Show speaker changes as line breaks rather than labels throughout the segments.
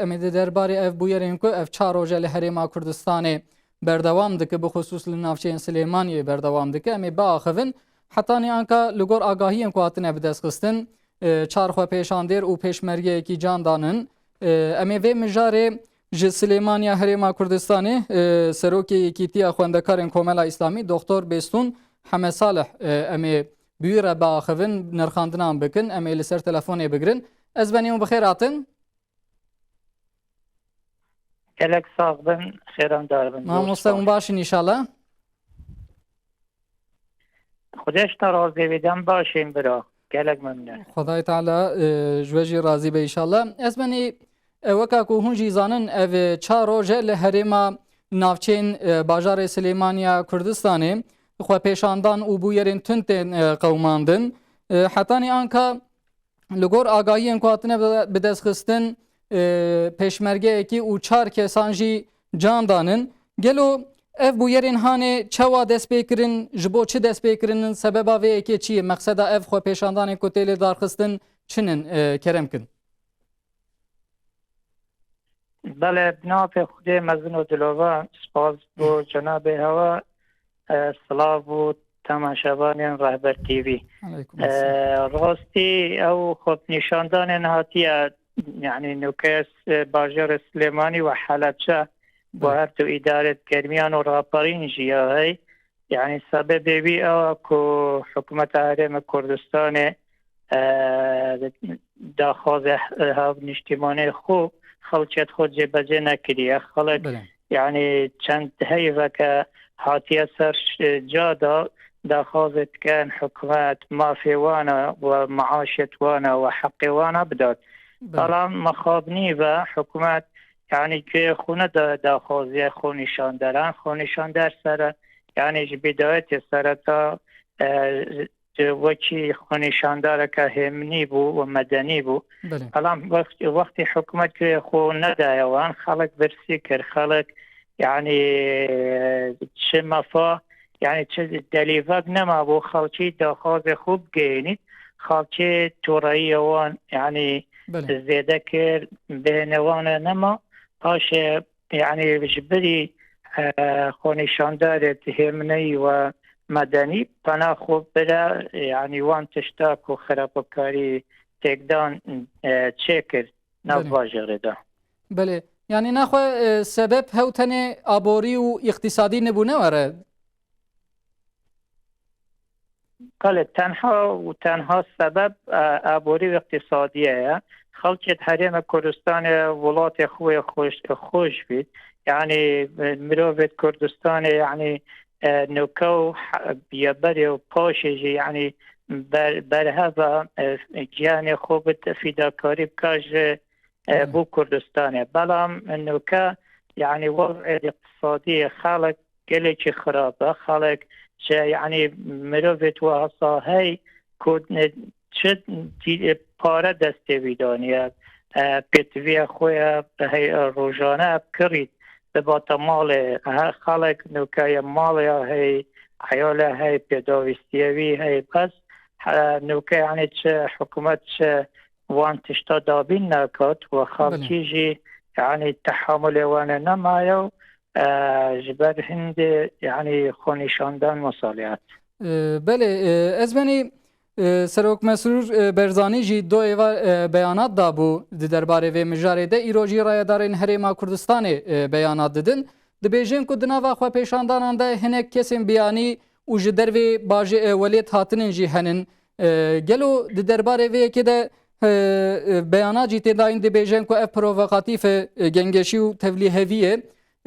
ئەمێ دەربارەی ئەف بوویەرێن کو ئەف 4 ڕۆژە لە هەرێما کوردستانê berdewam dike bi xusûs li navçeyên Silêmaniyê berdewam dike em ê biaxivin hetaniye anka li gor agahiyên ku hatine bi destxistin çarxwe pêşandêr û pêşmergeyekî can danin em ê vê mijarê ji Silêmaniya Herêma Kurdistanê serokê Yekîtiya Xwendekarên Komela İslamî Doktor Bêstûn Hemed Salih em ê bi wî re biaxivin nirxandinan bikin em ê li ser telefonê bigirin ez benî bi xêr hatin
gelek sağ bin xêran dar bin
mamoste hûn başin înşallah
Xudeşta razê vêdan başên bira gelek memnun
Xwedayê Teala ji we jî razî be înşallah ez benî weka ku hûn jî zanin ev 4 roj e li herêma navçeyên bajarê Silêmaniya Kurdistanê xwepêşandan û bûyerên tund tên qewmandin hetanî anka li gor agahiyên ku hatine bi destxistin pêşmergeyekî û 4 kesan jî can danin gelo ev bûyerên hanê çawa destpêkirin ji bo çi destpêkirinin sebeba vê yekê çi ye meqseda ev xwepêşandanên ku têlê darxistin çinin kerem kin
Bele binavê Xwedê mezin û dilova spas bû cenabê hewa silav û temaşevanên Rehber TV rastî ew xwepnîşandanên hatiye yani nûkes bajarê Silêmanî û Helepçe bu her tu îdaret germiyan û raparîn jî ya hey yani sebebê wî ew ku hikûmeta Herêma Kurdistanê daxwaze hav niştimanê xwe xelçet xwe cêbecê nekiriye xelek yani çend heyveke hatiye ser cada daxwazê dikin hikûmet mafê wan û meaşet wan û heqê wan bidat بەڵام مەخابنی بە حکوومەت یعنی گوێ خۆ نەدا داخوازیە خۆنیشاندەران خۆنیشاندەر سەرە یعنی ji bêdayetê sereta wekî xweşandareke hêminî bû û medenî bû بەڵام wextê حکوومەت gوێ xwe nedaye wan xelek birsî kir xelek yani çi mefa yani çi delîvek nema bû xelkî daxwazê xwe bigêînît xelkê torayiya wan yani زێده کرد بێنەوانە نەما پاشێ یعنی ji birî xweşandarê hêmineyî و medenî pena xwe bire yani wan tişta ku xerapekarî têkdan çêkir nav bajarê de
Belê yani naxwe sebeb hew tenê aborî û îqtisadî nebûne were
قال تنها سبب عبوری و اقتصادیه خلقت حریم کردستان ولات خوش بید یعنی مروفت کردستان یعنی نوکو بیابری و پاشجی یعنی برهوا جیان خوبت فیداکاری بکاج بو کردستان بلام نوکا یعنی وضع اقتصادی خلق گلی چی خرابه خلق یعنی مروفت و اصاهی کود چه پاره دسته بیدانیه پتوی خوی روزانه بکرید به بات مال خلق نوکای مال هی عیال هی پیداویستیوی هی بس نوکای یعنی چه حکومت چه وان تشتا دابین نکات و خلقی جی یعنی تحمل وان نمایو جبر هند يعني خونیشاندن مصالحات
بله ez benî Serok Mesrûr Berzanî jî do êva beyanat dabû di derbarê vê mijarê de îro jî rayedarên Herêma Kurdistanê beyanat didin dibêjin ku di nava xwepêşandanan de hinek kesên biyanî û ji dervê welêt hatinin jî henin gelo di derbarê vê yekê de beyanat jî tê dayîn dibêjin ku ev provokatîf gengeşî û tevlîhevî ye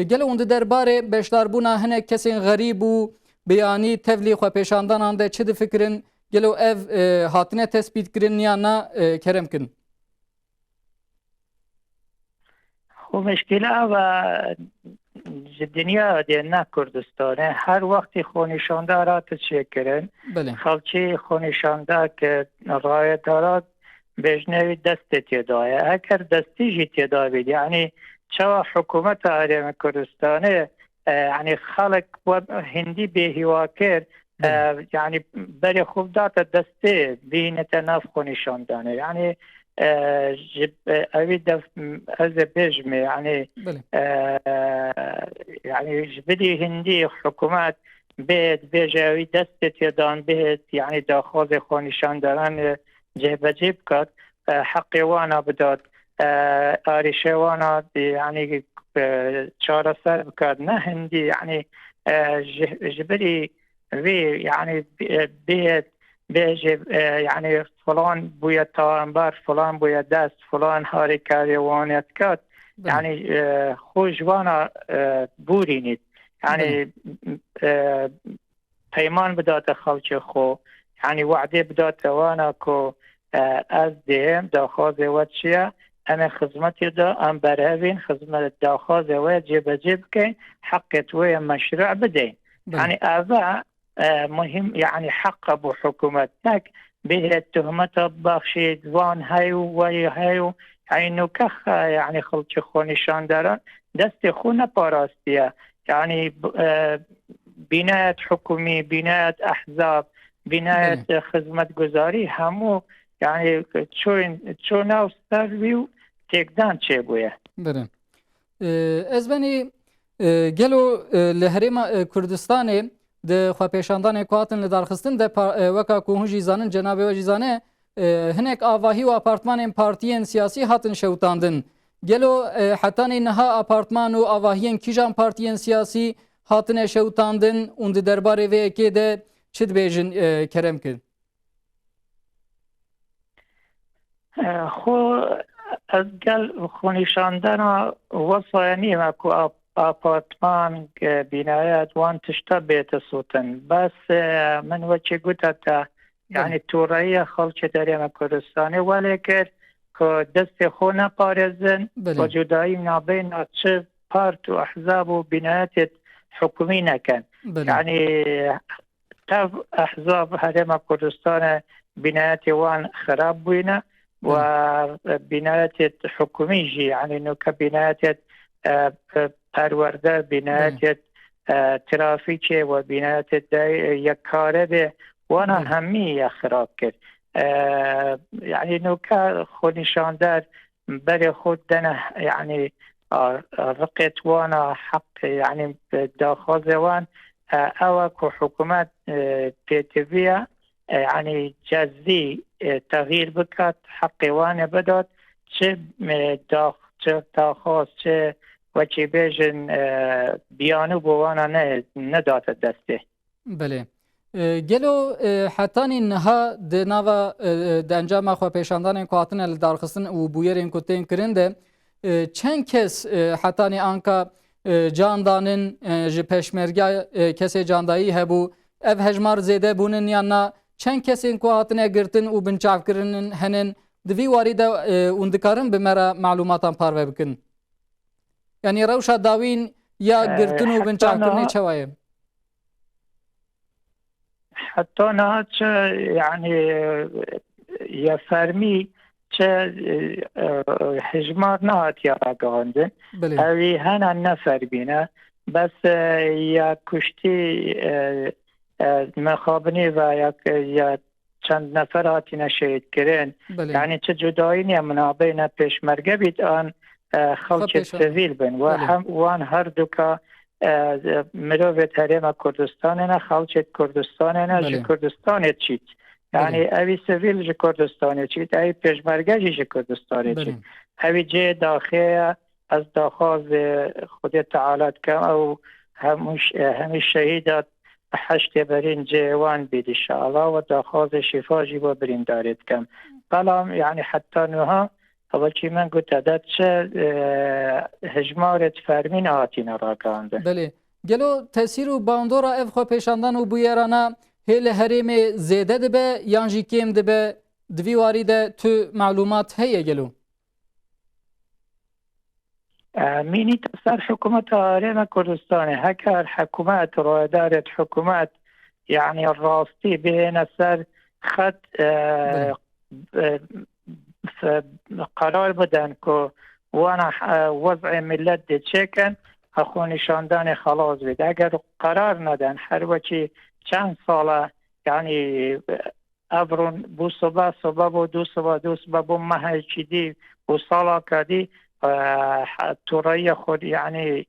gelo hûn di derbarê beşdarbûna hinek kesên xerîb û biyanî tevlî xwepêşandanan de çi difikirin gelo ev hatine tespîtkirin ya na kerem kin
xwe meşkîla ew ji dinya dêna Kurdistanê her wextê xwenîşandar hatin çêkirin xelkê xwenîşandar ki rayedaran bêjnevî destê têda ye eger destî jî têda bî yani çawa hikûmeta Herêma Kurdistanê yani xelek hindî bêhîwa kir yani berê xwe date destê bînete nav xwenîşandanê yani أريد از بجمع يعني
بله
يعني جبدي هندي حكومات بيت بيجاوي دست يدان بيت يعني داخل خونشان دارن جيب جيب كات حقي وانا بدات آريشه وانا يعني شارع سر بكات نه هندي يعني جبري في يعني بيت بيجي يعني فلان بويا تانبار فلان بويا دست فلان هاري كاري وانيت كات
بله
يعني خوش وانا بورينيد يعني پیمان بدات خلچ خو يعني وعده بدات وانا کو از دیم داخواز و چیه انا خدمتی دا ام برهوین خدمت داخواز و جیب جیب که حقت و مشروع بدین يعني أبا مهم يعني حق أبو حكومتك به التهمة بخشيد وان هايو وي هايو يعني كخ يعني خلق خوني شاندران دست خونه باراستيا يعني بناية حكومي بناية أحزاب بناية خدمة گزاري همو يعني چون ناو سرويو تيكدان چه بويا
بله ازبني گلو لهريما كردستاني د خواپیشاندان کواتن لدارخستن د وکا کوهن جیزانن جناب و جیزانه هنک آواهی و آپارتمان پارتیین سیاسی هاتن شوتاندن گلو حتی نها آپارتمان و آواهیین کیجان پارتیین سیاسی هاتن شوتاندن اون درباره و اکی ده چید بیجن کرم کن
خو از گل خونیشاندن وصایانی مکو آپارتمان بنايات وان تشتا بيت صوتن بس من وجه قلت يعني تورية خلش داريما كردستاني ولكن دست خونا قارزن وجدائي ما بين تشف بارت وأحزاب وبنايات حكومية كان يعني تف أحزاب هرما كردستان بنايات وان خراب بينا وبنايات حكومية يعني انه كبنايات پرورده بنایت ترافیک و بنایت یک کاره به وانا همی خراب کرد يعني نوكا خونشان دار بري خود دنا يعني رقت وانا حق يعني داخل وان اوك حكومات بيتفيا يعني جزي تغيير بكات حق وانا بدات چه داخل چه و چی بیشن بیانو بوانا ندات دسته
بله گلو حتی نها دنوا دنجام خو پیشاندان کواتن لدارخستن و بویرین کوتین کرنده چند کس حتی آنکا جاندانن ج پشمرگا کسی جاندایی هبو اف هجمار زیده بونن یا نه چند کسی کواتن گرتن و بنچاف کرنن هنن دوی وارد اندکارن بمرا معلوماتان پارو بکن يعني روشا داوين يا قرتنو بنشاكرني شوايه
حتى ناتش يعني يا فرمي حجمار نات يا راقاندن هاوي هانا النفر بينا بس يا كشتي مخابني يا چند نفراتنا شهيد كرين يعني تجدائين يا منابين پیشمرگه بيت آن خلق سویل بن و هم وان هر دوکا مروت هرم کردستان نه خلق کردستان نه جی کردستان چیت یعنی اوی سویل جی کردستان چیت اوی پیشمرگه جی کردستان چیت اوی جی داخل از داخل خود تعالی کم او همی شهیدات حشت برین جوان بید انشاءالله و داخل شفا جی و برین دارید کم قلم یعنی حتی نها اول چی من گفت عدد چه هجمارت فرمین آتینا را کنده
بله گلو تاثیر و باندورا اف خو پیشاندان و بویرانا هل هرم زیده دبه یانجی کم دبه دوی وارده تو معلومات هیه گلو
مینی تسر حکومت هرم کردستان هکر حکومت رو دارت حکومت يعني الراستي بين سر خط قرار بدن که وانا وضع ملت ده چکن خونشاندن خلاص بید اگر قرار ندن هر وچی چند ساله یعنی ابرون بو صبح بو دو صبح بو مه چیدی بو سالا کدی تورای خود یعنی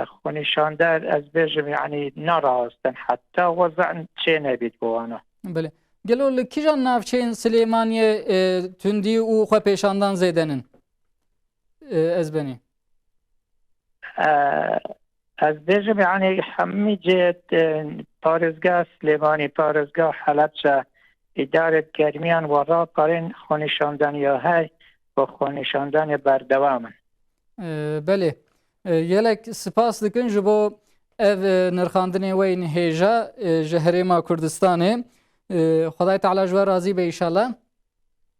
خونشاندر از بجم یعنی نراستن حتی وضع چه نبید بوانا.
بله گلو لکیجان نافچین سلیمانیه تندی او خو پیشاندان زیدنن از بنی
از بجم یعنی همی جد پارزگاه سلیمانی پارزگاه حلبچه اداره گرمیان و را کارین خونشاندن یا های و خونشاندن بردوامن.
بله یلک سپاس دکن جبو ev nirxandinê wê nihêja ji Herêma Kurdistanê. Xwedayê Teala ji we razî be înşallah.